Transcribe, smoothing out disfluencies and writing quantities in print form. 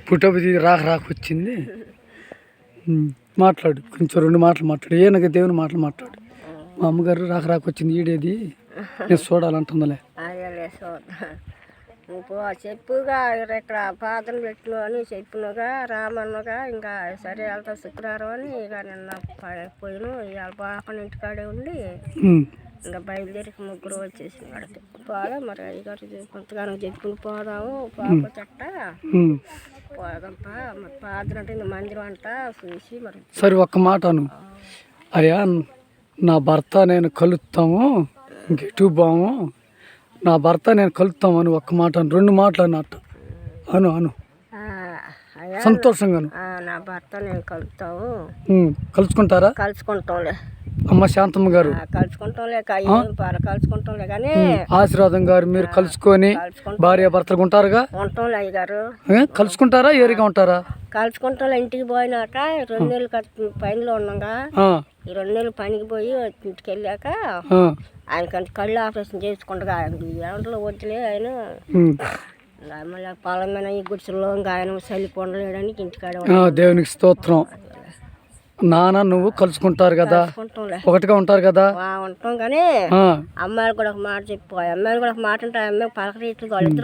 పుట్టబుది రాక వచ్చింది. మాట్లాడు, కొంచెం 2 మాటలు మాట్లాడు. ఏనక దేవుని మాటలు మాట్లాడు. మా అమ్మగారు రాక వచ్చింది, ఈడేది నేను చూడాలంటుందిలే. అదేలే చూద్దాం. నువ్వు చెప్పుగా ఇక్కడ పాత్రలు పెట్టిన అని చెప్పినగా రామన్నగా ఇంకా సరే వెళ్తా శుక్రవారం అని ఇక నిన్న పోయిన ఇవాళ పాపని ఇంటికాడే ఉండి ఇంకా బయలుదేరి ముగ్గురు వచ్చేసి వాడికి పోదా మరి అయ్యగారు కొంతగానో చెప్పుకుని పోదాము పాప చెట్ట పోదాంపా మరి పాత్ర అంటే ఇంకా మందిరం అంట చూసి మరి సరే ఒక్క మాట అను. అయ్యా నా భర్త నేను కలుస్తాము, ఇంకెటు బాము, నా భర్త నేను కలుస్తాము అని ఒక్క మాట అను. 2 మాటలు అన్నట్టు అను అను సంతోషంగాను. నా భర్త నేను కలుస్తాము. కలుసుకుంటారా? కలుసుకుంటాంలే అమ్మ శాంతమ్మ గారు, కలుసుకుంటాంలే కలుసుకుంటాంలే కానీ ఆశీర్వాదం గారు మీరు కలుసుకొని భార్య భర్తలు ఉంటారుగా? ఉంటాంలే అయ్యగారు. కలుసుకుంటారా? ఏరిగా ఉంటారా? కలుసుకుంటాంలే. ఇంటికి పోయినాక 2 నెలలు పనిలో ఉన్నాగా, ఈ 2 నెలలు పనికి పోయి ఇంటికి వెళ్ళాక ఆయనకంటే కళ్ళు ఆపరేషన్ చేసుకుంటా ఎండలో వద్దులే ఆయన మళ్ళీ పొలం మీద ఈ గుడిసెల్లో ఇంకా ఆయన చలి కొండలేడానికి ఇంటికాడ. దేవునికి స్తోత్రం. నాన్న నువ్వు కలుసుకుంటారు కదా, ఒకటిగా ఉంటారు కదా? ఉంటాం కానీ అమ్మాయిలు కూడా ఒక మాట చెప్పు. అమ్మాయిలు కూడా ఒక మాట అంటే అమ్మాయి పలకరీట్లు వాళ్ళిద్దరు